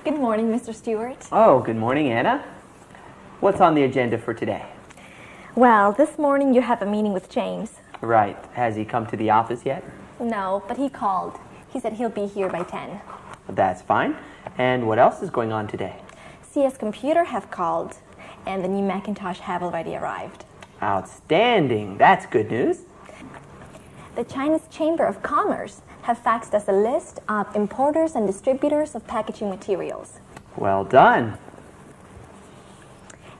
Good morning, Mr. Stewart. Oh, good morning, Anna. What's on the agenda for today? Well, this morning you have a meeting with James. Right. Has he come to the office yet? No, but he called. He said he'll be here by 10. That's fine. And what else is going on today? CS Computer have called, and the new Macintosh have already arrived. Outstanding. That's good news. The Chinese Chamber of Commerce have faxed us a list of importers and distributors of packaging materials. Well done.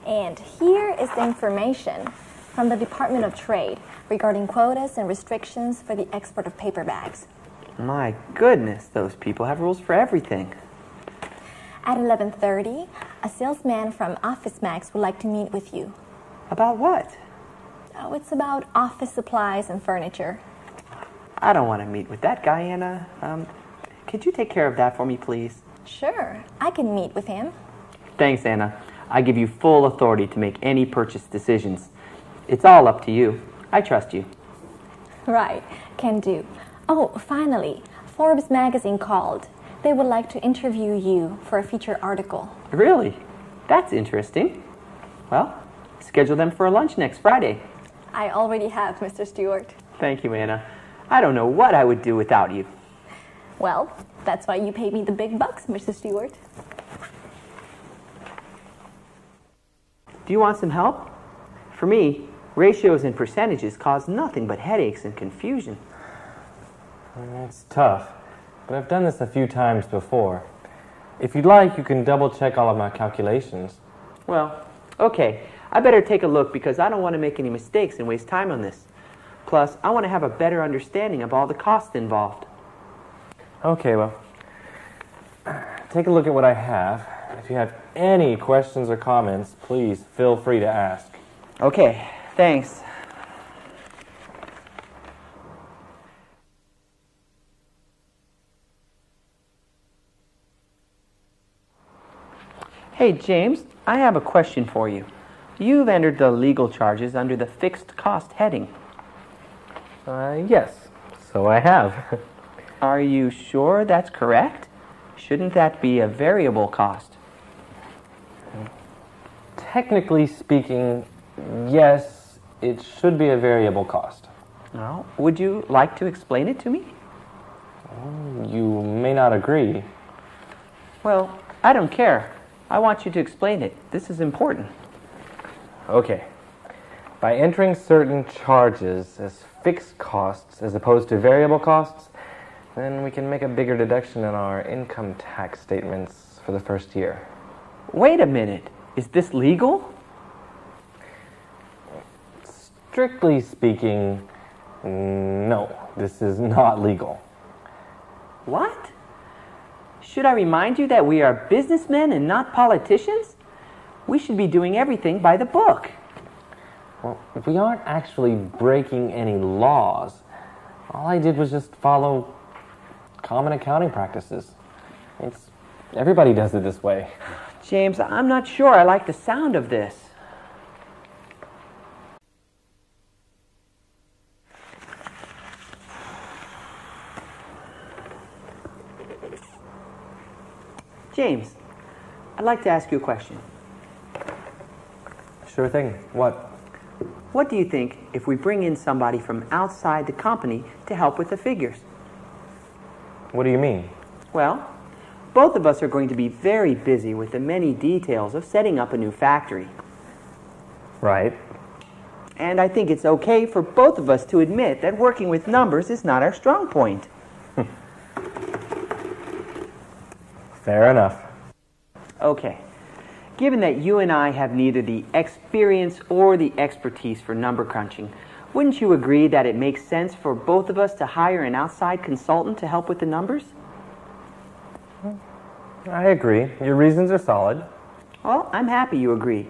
And here is the information from the Department of Trade regarding quotas and restrictions for the export of paper bags. My goodness, those people have rules for everything. At 11:30, a salesman from Office Max would like to meet with you. About what? Oh, it's about office supplies and furniture. I don't want to meet with that guy, Anna. Could you take care of that for me, please? Sure, I can meet with him. Thanks, Anna. I give you full authority to make any purchase decisions. It's all up to you. I trust you. Right, can do. Oh, finally, Forbes magazine called. They would like to interview you for a feature article. Really? That's interesting. Well, schedule them for a lunch next Friday. I already have, Mr. Stewart. Thank you, Anna. I don't know what I would do without you. Well, that's why you pay me the big bucks, Mr. Stewart. Do you want some help? For me, ratios and percentages cause nothing but headaches and confusion. It's tough, but I've done this a few times before. If you'd like, you can double-check all of my calculations. Well, okay. I better take a look because I don't want to make any mistakes and waste time on this. Plus, I want to have a better understanding of all the costs involved. Okay, well, take a look at what I have. If you have any questions or comments, please feel free to ask. Okay, thanks. Hey, James, I have a question for you. You've entered the legal charges under the fixed cost heading. Yes, so I have. Are you sure that's correct? Shouldn't that be a variable cost? Technically speaking, yes, it should be a variable cost. Well, would you like to explain it to me? You may not agree. Well, I don't care. I want you to explain it. This is important. Okay. By entering certain charges as fixed costs as opposed to variable costs, then we can make a bigger deduction in our income tax statements for the first year. Wait a minute. Is this legal? Strictly speaking, no, this is not legal. What? Should I remind you that we are businessmen and not politicians? We should be doing everything by the book. Well, we aren't actually breaking any laws. All I did was just follow common accounting practices. Everybody does it this way. James, I'm not sure I like the sound of this. James, I'd like to ask you a question. Sure thing. What? What do you think if we bring in somebody from outside the company to help with the figures? What do you mean? Well, both of us are going to be very busy with the many details of setting up a new factory. Right. And I think it's okay for both of us to admit that working with numbers is not our strong point. Fair enough. Okay. Given that you and I have neither the experience or the expertise for number crunching, wouldn't you agree that it makes sense for both of us to hire an outside consultant to help with the numbers? I agree. Your reasons are solid. Well, I'm happy you agree.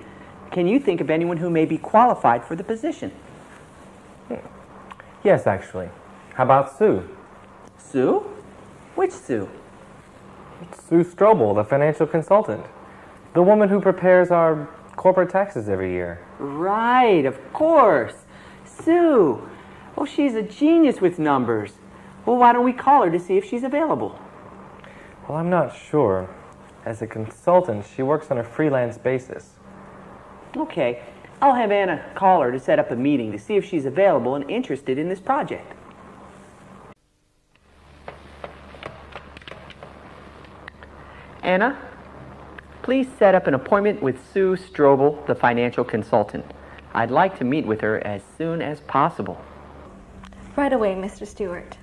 Can you think of anyone who may be qualified for the position? Yes, actually. How about Sue? Sue? Which Sue? Sue Strobel, the financial consultant. The woman who prepares our corporate taxes every year. Right, of course. Sue. Oh, she's a genius with numbers. Well, why don't we call her to see if she's available? Well, I'm not sure. As a consultant, she works on a freelance basis. Okay, I'll have Anna call her to set up a meeting to see if she's available and interested in this project. Anna, please set up an appointment with Sue Strobel, the financial consultant. I'd like to meet with her as soon as possible. Right away, Mr. Stewart.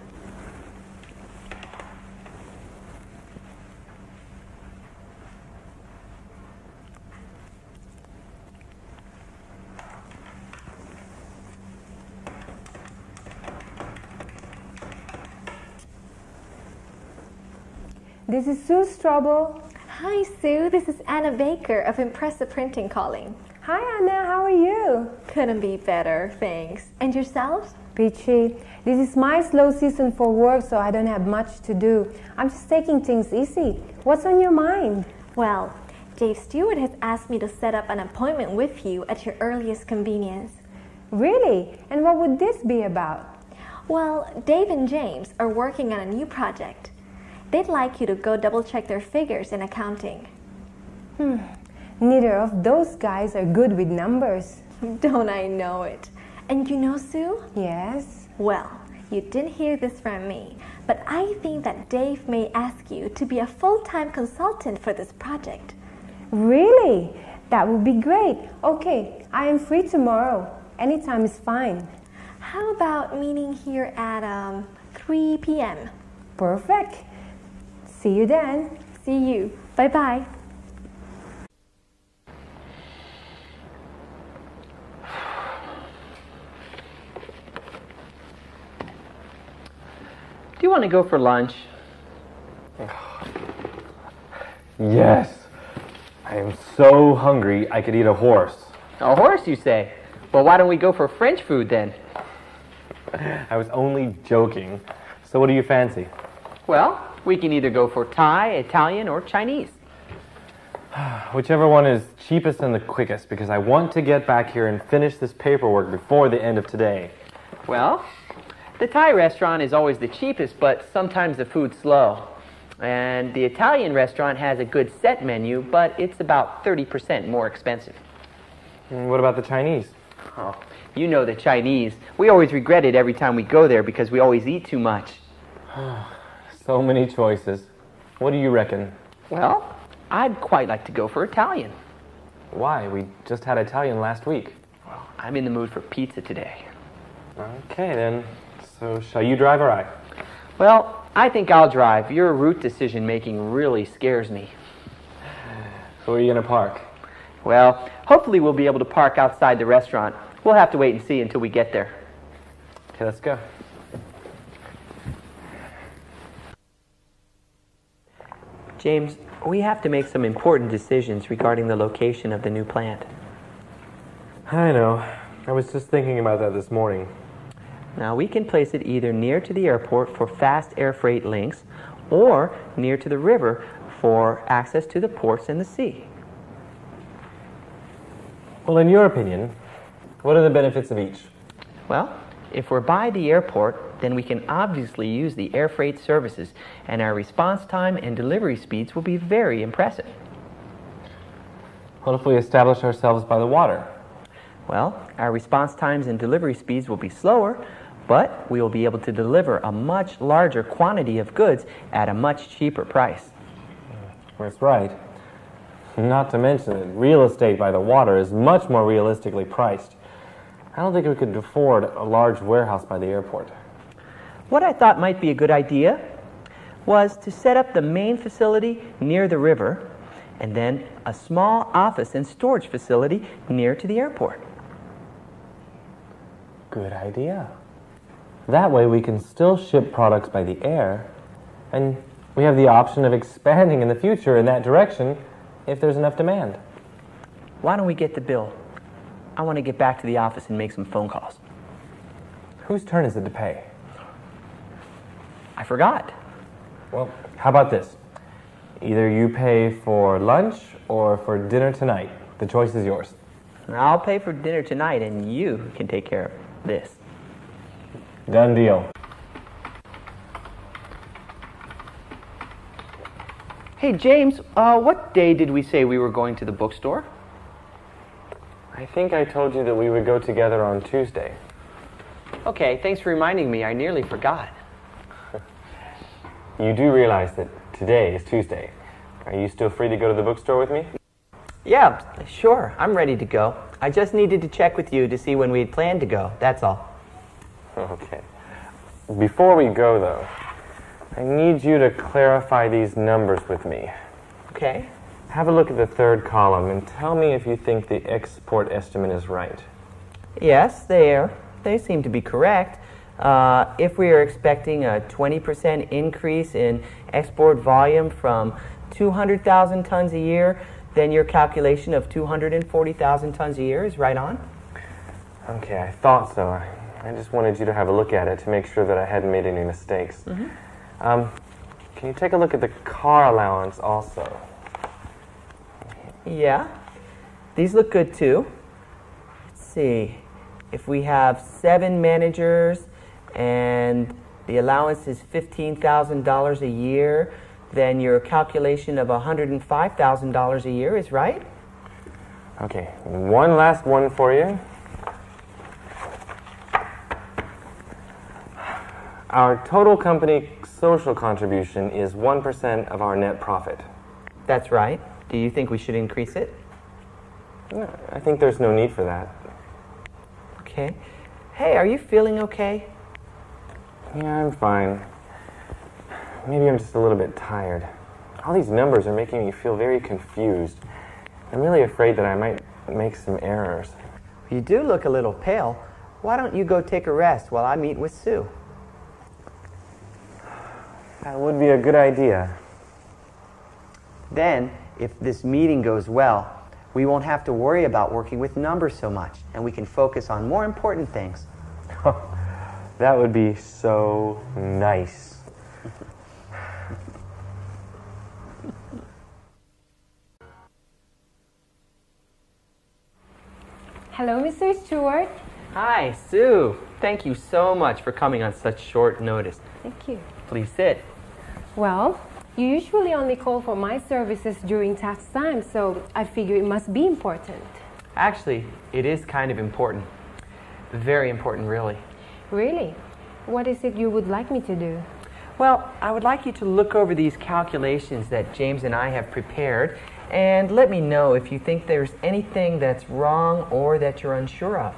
This is Sue Strobel. Hi, Sue. This is Anna Baker of Impressive Printing calling. Hi, Anna. How are you? Couldn't be better, thanks. And yourself? Peachy. This is my slow season for work, so I don't have much to do. I'm just taking things easy. What's on your mind? Well, Dave Stewart has asked me to set up an appointment with you at your earliest convenience. Really? And what would this be about? Well, Dave and James are working on a new project. They'd like you to go double-check their figures in accounting. Neither of those guys are good with numbers. Don't I know it? And you know, Sue? Yes? Well, you didn't hear this from me, but I think that Dave may ask you to be a full-time consultant for this project. Really? That would be great. Okay, I am free tomorrow. Anytime is fine. How about meeting here at 3 p.m.? Perfect. See you then. See you. Bye-bye. Do you want to go for lunch? Yes! I am so hungry I could eat a horse. A horse, you say? Well, why don't we go for French food then? I was only joking. So what do you fancy? Well, we can either go for Thai, Italian, or Chinese. Whichever one is cheapest and the quickest, because I want to get back here and finish this paperwork before the end of today. Well, the Thai restaurant is always the cheapest, but sometimes the food's slow. And the Italian restaurant has a good set menu, but it's about 30% more expensive. And what about the Chinese? Oh, you know the Chinese. We always regret it every time we go there because we always eat too much. So many choices. What do you reckon? Well, I'd quite like to go for Italian. Why? We just had Italian last week. Well, I'm in the mood for pizza today. Okay, then. So, shall you drive or I? Well, I think I'll drive. Your route decision-making really scares me. So where are you going to park? Well, hopefully we'll be able to park outside the restaurant. We'll have to wait and see until we get there. Okay, let's go. James, we have to make some important decisions regarding the location of the new plant. I know. I was just thinking about that this morning. Now, we can place it either near to the airport for fast air freight links or near to the river for access to the ports and the sea. Well, in your opinion, what are the benefits of each? Well, if we're by the airport, then we can obviously use the air freight services, and our response time and delivery speeds will be very impressive. What if we establish ourselves by the water? Well, our response times and delivery speeds will be slower, but we will be able to deliver a much larger quantity of goods at a much cheaper price. That's right. Not to mention that real estate by the water is much more realistically priced. I don't think we could afford a large warehouse by the airport. What I thought might be a good idea was to set up the main facility near the river and then a small office and storage facility near to the airport. Good idea. That way we can still ship products by the air, and we have the option of expanding in the future in that direction if there's enough demand. Why don't we get the bill? I want to get back to the office and make some phone calls. Whose turn is it to pay? I forgot. Well, how about this? Either you pay for lunch or for dinner tonight. The choice is yours. I'll pay for dinner tonight, and you can take care of this. Done deal. Hey, James, what day did we say we were going to the bookstore? I think I told you that we would go together on Tuesday. Okay, thanks for reminding me. I nearly forgot. You do realize that today is Tuesday. Are you still free to go to the bookstore with me? Yeah, sure. I'm ready to go. I just needed to check with you to see when we had planned to go. That's all. Okay. Before we go, though, I need you to clarify these numbers with me. Okay. Have a look at the third column and tell me if you think the export estimate is right. Yes, they seem to be correct. If we are expecting a 20% increase in export volume from 200,000 tons a year, then your calculation of 240,000 tons a year is right on. Okay, I thought so. I just wanted you to have a look at it to make sure that I hadn't made any mistakes. Can you take a look at the car allowance also? Yeah, these look good too. Let's see. If we have 7 managers and the allowance is $15,000 a year, then your calculation of $105,000 a year is right. Okay, one last one for you. Our total company social contribution is 1% of our net profit. That's right. Do you think we should increase it? No, I think there's no need for that. Okay. Hey, are you feeling okay? Yeah, I'm fine. Maybe I'm just a little bit tired. All these numbers are making me feel very confused. I'm really afraid that I might make some errors. You do look a little pale. Why don't you go take a rest while I meet with Sue? That would be a good idea. Then, if this meeting goes well, we won't have to worry about working with numbers so much, and we can focus on more important things. That would be so nice. Hello, Mr. Stewart. Hi, Sue. Thank you so much for coming on such short notice. Thank you. Please sit. Well, you usually only call for my services during tax time, so I figure it must be important. Actually, it is kind of important. Very important, really. Really? What is it you would like me to do? Well, I would like you to look over these calculations that James and I have prepared and let me know if you think there's anything that's wrong or that you're unsure of.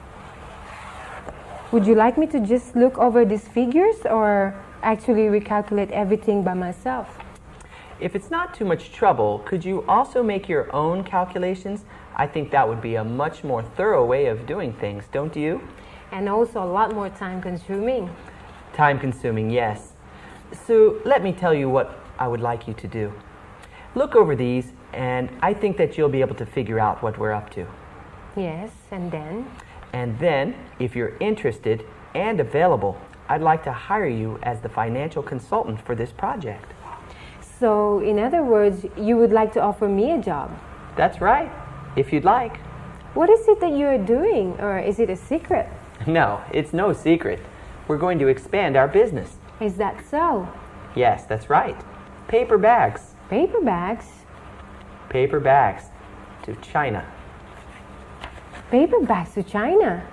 Would you like me to just look over these figures or actually recalculate everything by myself? If it's not too much trouble, could you also make your own calculations? I think that would be a much more thorough way of doing things, don't you? And also a lot more time consuming. Time consuming, yes. So let me tell you what I would like you to do. Look over these, and I think that you'll be able to figure out what we're up to. Yes, and then? And then, if you're interested and available, I'd like to hire you as the financial consultant for this project. So, in other words, you would like to offer me a job? That's right, if you'd like. What is it that you're doing, or is it a secret? No, it's no secret. We're going to expand our business. Is that so? Yes, that's right. Paper bags. Paper bags? Paper bags to China. Paper bags to China?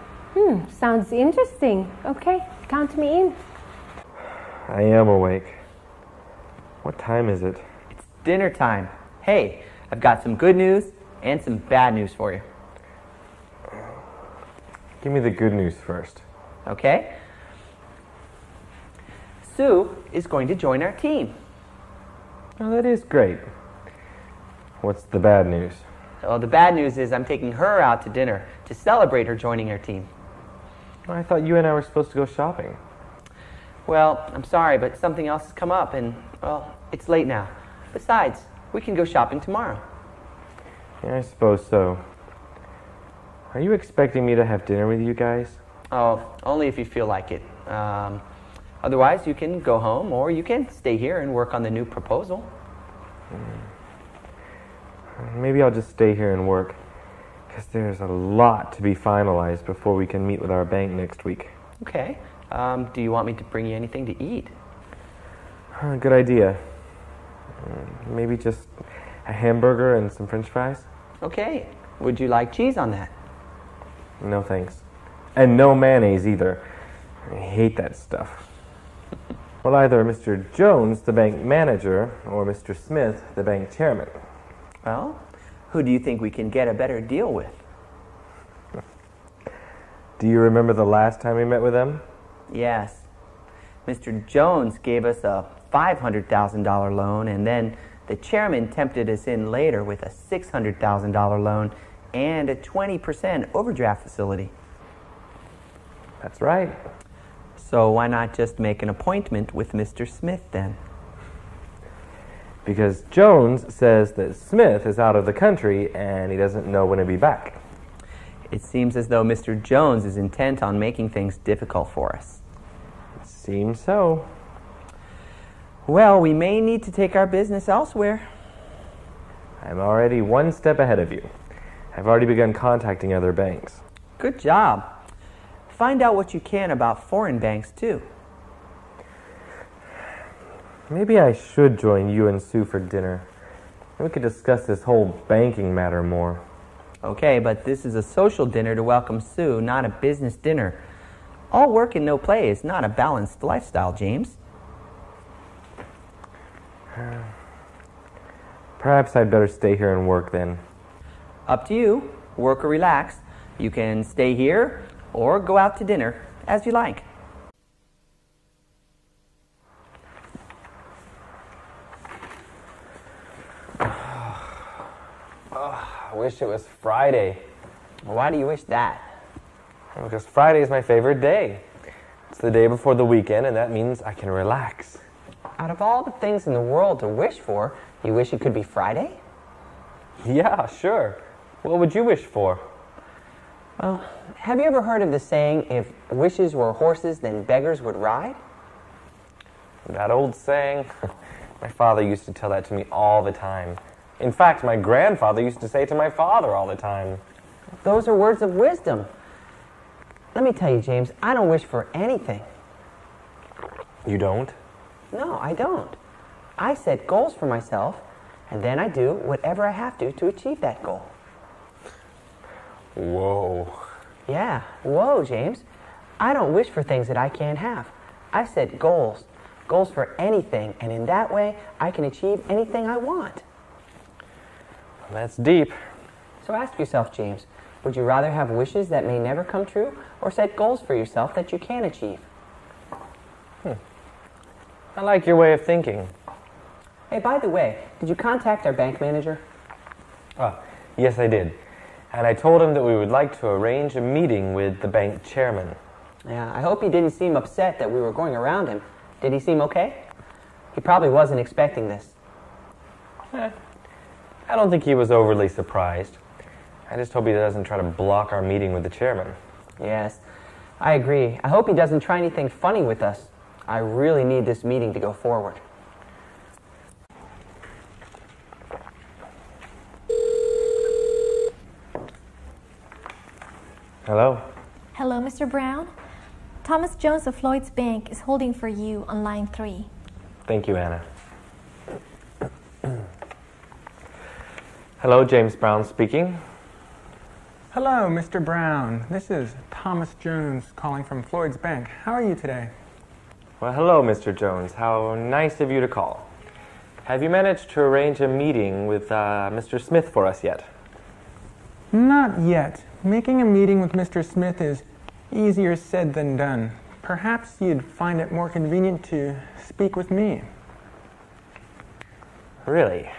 Sounds interesting. Okay, count me in. I am awake. What time is it? It's dinner time. Hey, I've got some good news and some bad news for you. Give me the good news first. Okay? Sue is going to join our team. Oh, that is great. What's the bad news? Well, the bad news is I'm taking her out to dinner to celebrate her joining our team. I thought you and I were supposed to go shopping. Well, I'm sorry, but something else has come up, and, well, it's late now. Besides, we can go shopping tomorrow. Yeah, I suppose so. Are you expecting me to have dinner with you guys? Oh, only if you feel like it. Otherwise, you can go home, or you can stay here and work on the new proposal. Maybe I'll just stay here and work, because there's a lot to be finalized before we can meet with our bank next week. Okay. Do you want me to bring you anything to eat? Good idea. Maybe just a hamburger and some French fries? Okay. Would you like cheese on that? No thanks. And no mayonnaise either. I hate that stuff. Well, either Mr. Jones, the bank manager, or Mr. Smith, the bank chairman. Well, who do you think we can get a better deal with? Do you remember the last time we met with them? Yes. Mr. Jones gave us a $500,000 loan, and then the chairman tempted us in later with a $600,000 loan and a 20% overdraft facility. That's right. So why not just make an appointment with Mr. Smith then? Because Jones says that Smith is out of the country and he doesn't know when he'll be back. It seems as though Mr. Jones is intent on making things difficult for us. It seems so. Well, we may need to take our business elsewhere. I'm already one step ahead of you. I've already begun contacting other banks. Good job. Find out what you can about foreign banks, too. Maybe I should join you and Sue for dinner. We could discuss this whole banking matter more. Okay, but this is a social dinner to welcome Sue, not a business dinner. All work and no play is not a balanced lifestyle, James. Perhaps I'd better stay here and work then. Up to you. Work or relax. You can stay here or go out to dinner, as you like. I wish it was Friday. Why do you wish that? Because Friday is my favorite day. It's the day before the weekend, and that means I can relax. Out of all the things in the world to wish for, you wish it could be Friday? Yeah, sure. What would you wish for? Well, have you ever heard of the saying, if wishes were horses, then beggars would ride? That old saying? My father used to tell that to me all the time. In fact, my grandfather used to say it to my father all the time. Those are words of wisdom. Let me tell you, James, I don't wish for anything. You don't? No, I don't. I set goals for myself, and then I do whatever I have to achieve that goal. Whoa. Yeah, whoa, James. I don't wish for things that I can't have. I set goals. Goals for anything, and in that way, I can achieve anything I want. That's deep. So ask yourself, James, would you rather have wishes that may never come true, or set goals for yourself that you can achieve? I like your way of thinking. Hey, by the way, did you contact our bank manager? Yes, I did. And I told him that we would like to arrange a meeting with the bank chairman. Yeah, I hope he didn't seem upset that we were going around him. Did he seem okay? He probably wasn't expecting this. I don't think he was overly surprised. I just hope he doesn't try to block our meeting with the chairman. Yes, I agree. I hope he doesn't try anything funny with us. I really need this meeting to go forward. Hello? Hello, Mr. Brown. Thomas Jones of Lloyd's Bank is holding for you on line 3. Thank you, Anna. Hello, James Brown speaking. Hello, Mr. Brown. This is Thomas Jones calling from Floyd's Bank. How are you today? Well, hello, Mr. Jones. How nice of you to call. Have you managed to arrange a meeting with Mr. Smith for us yet? Not yet. Making a meeting with Mr. Smith is easier said than done. Perhaps you'd find it more convenient to speak with me. Really?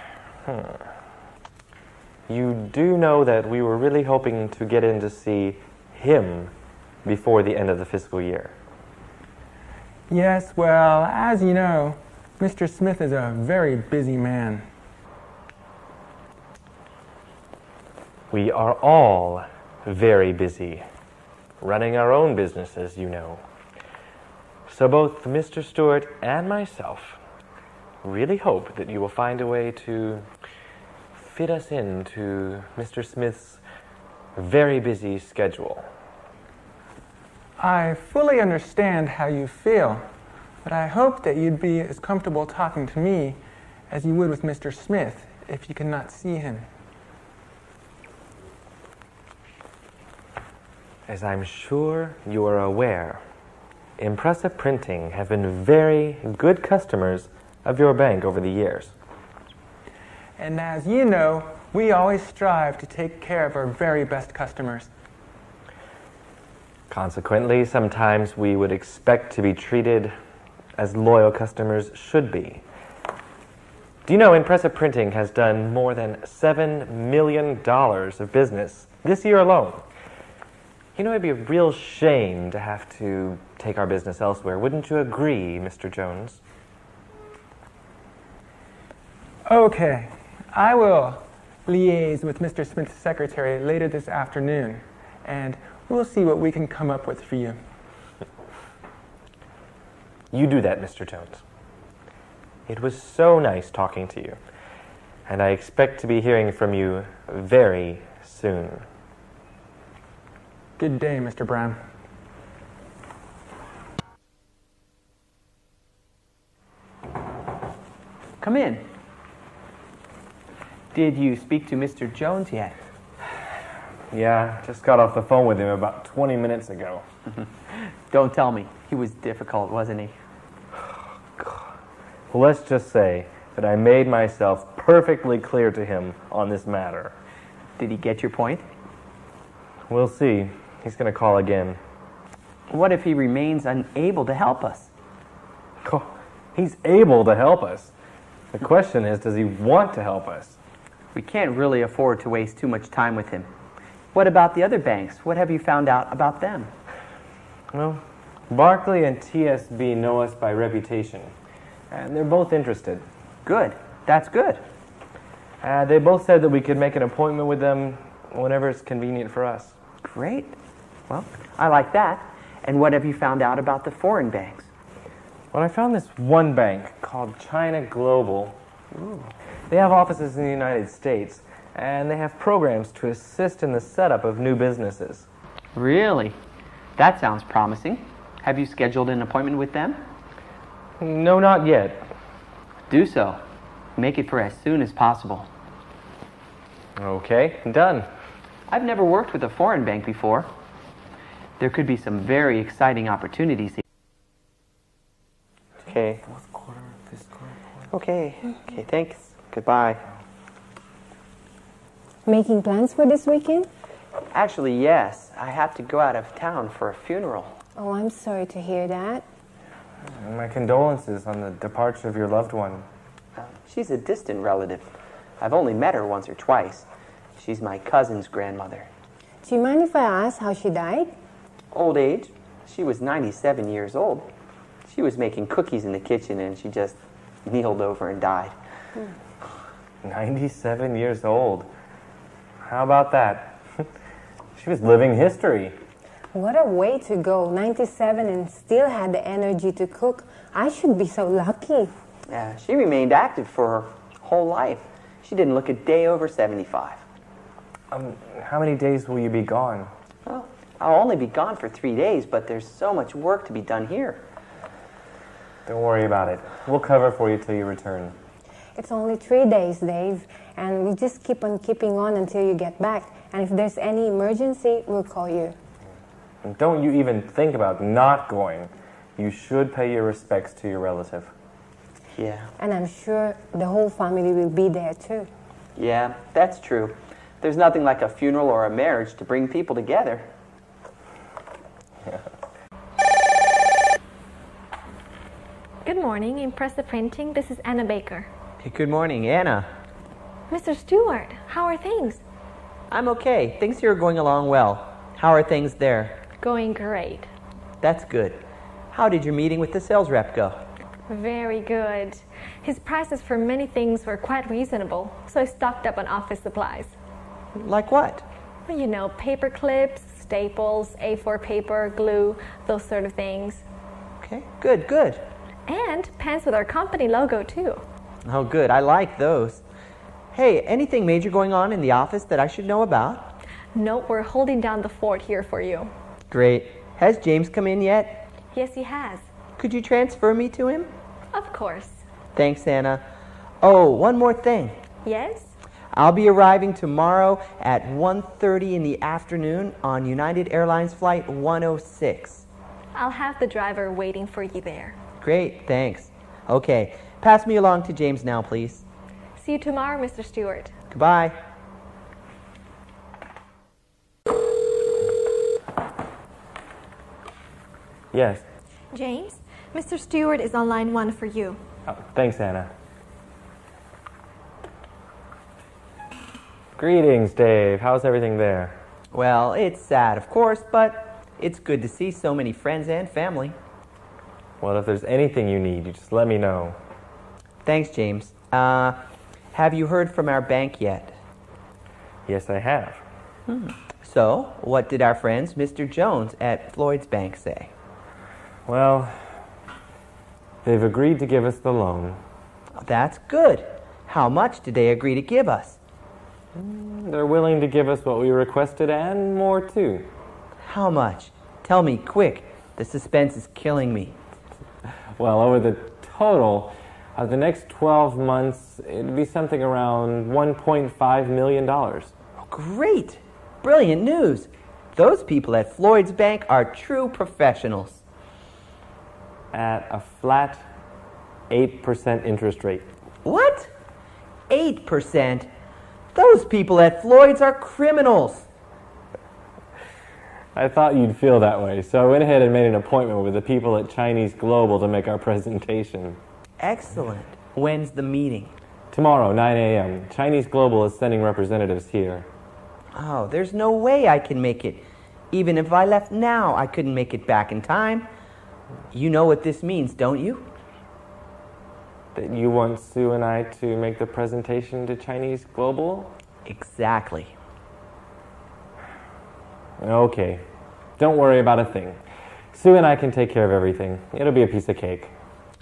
You do know that we were really hoping to get in to see him before the end of the fiscal year. Yes, well, as you know, Mr. Smith is a very busy man. We are all very busy, running our own businesses, you know. So both Mr. Stewart and myself really hope that you will find a way to fit us into Mr. Smith's very busy schedule. I fully understand how you feel, but I hope that you'd be as comfortable talking to me as you would with Mr. Smith if you could not see him. As I'm sure you are aware, Impressive Printing have been very good customers of your bank over the years. And as you know, we always strive to take care of our very best customers. Consequently, sometimes we would expect to be treated as loyal customers should be. Do you know Impressive Printing has done more than $7 million of business this year alone? You know, it'd be a real shame to have to take our business elsewhere. Wouldn't you agree, Mr. Jones? Okay, I will liaise with Mr. Smith's secretary later this afternoon, and we'll see what we can come up with for you. You do that, Mr. Jones. It was so nice talking to you, and I expect to be hearing from you very soon. Good day, Mr. Brown. Come in. Did you speak to Mr. Jones yet? Yeah, just got off the phone with him about 20 minutes ago. Don't tell me. He was difficult, wasn't he? Well, let's just say that I made myself perfectly clear to him on this matter. Did he get your point? We'll see. He's going to call again. What if he remains unable to help us? Oh, he's able to help us. The question is, does he want to help us? We can't really afford to waste too much time with him. What about the other banks? What have you found out about them? Well, Barclay and TSB know us by reputation, and they're both interested. Good. That's good. They both said that we could make an appointment with them whenever it's convenient for us. Great. Well, I like that. And what have you found out about the foreign banks? Well, I found this one bank called China Global. Ooh. They have offices in the United States, and they have programs to assist in the setup of new businesses. Really? That sounds promising. Have you scheduled an appointment with them? No, not yet. Do so. Make it for as soon as possible. Okay, done. I've never worked with a foreign bank before. There could be some very exciting opportunities here. Okay. Okay, thanks. Goodbye. Making plans for this weekend? Actually, yes. I have to go out of town for a funeral. Oh, I'm sorry to hear that. My condolences on the departure of your loved one. She's a distant relative. I've only met her once or twice. She's my cousin's grandmother. Do you mind if I ask how she died? Old age. She was 97 years old. She was making cookies in the kitchen and she just kneeled over and died. 97 years old. How about that? She was living history. What a way to go. 97 and still had the energy to cook. I should be so lucky. Yeah, she remained active for her whole life. She didn't look a day over 75. How many days will you be gone? Well, I'll only be gone for 3 days, but there's so much work to be done here. Don't worry about it. We'll cover for you till you return. It's only 3 days, Dave, and we just keep on keeping on until you get back. And if there's any emergency, we'll call you. And don't you even think about not going. You should pay your respects to your relative. Yeah. And I'm sure the whole family will be there too. Yeah, that's true. There's nothing like a funeral or a marriage to bring people together. Good morning, Impressive Printing. This is Anna Baker. Hey, good morning, Anna. Mr. Stewart, how are things? I'm okay. Things here are going along well. How are things there? Going great. That's good. How did your meeting with the sales rep go? Very good. His prices for many things were quite reasonable, so I stocked up on office supplies. Like what? Well, you know, paper clips, staples, A4 paper, glue, those sort of things. Okay, good, good. And pens with our company logo, too. Oh, good. I like those. Hey, anything major going on in the office that I should know about? No, we're holding down the fort here for you. Great. Has James come in yet? Yes, he has. Could you transfer me to him? Of course. Thanks, Anna. Oh, one more thing. Yes? I'll be arriving tomorrow at 1:30 in the afternoon on United Airlines Flight 106. I'll have the driver waiting for you there. Great, thanks. Okay, pass me along to James now, please. See you tomorrow, Mr. Stewart. Goodbye. Yes. James, Mr. Stewart is on line 1 for you. Oh, thanks, Anna. Greetings, Dave. How's everything there? Well, it's sad, of course, but it's good to see so many friends and family. Well, if there's anything you need, you just let me know. Thanks, James. Have you heard from our bank yet? Yes, I have. So, what did our friends, Mr. Jones at Floyd's Bank, say? Well, they've agreed to give us the loan. That's good. How much did they agree to give us? They're willing to give us what we requested and more, too. How much? Tell me, quick. The suspense is killing me. Well, over the total of the next 12 months, it'd be something around $1.5 million. Oh, great! Brilliant news. Those people at Floyd's Bank are true professionals. At a flat 8% interest rate. What? 8%? Those people at Floyd's are criminals. I thought you'd feel that way, so I went ahead and made an appointment with the people at Chinese Global to make our presentation. Excellent. When's the meeting? Tomorrow, 9 a.m. Chinese Global is sending representatives here. Oh, there's no way I can make it. Even if I left now, I couldn't make it back in time. You know what this means, don't you? That you want Sue and I to make the presentation to Chinese Global? Exactly. Okay. Don't worry about a thing. Sue and I can take care of everything. It'll be a piece of cake.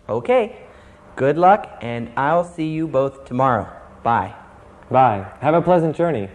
Okay. Good luck, and I'll see you both tomorrow. Bye. Bye. Have a pleasant journey.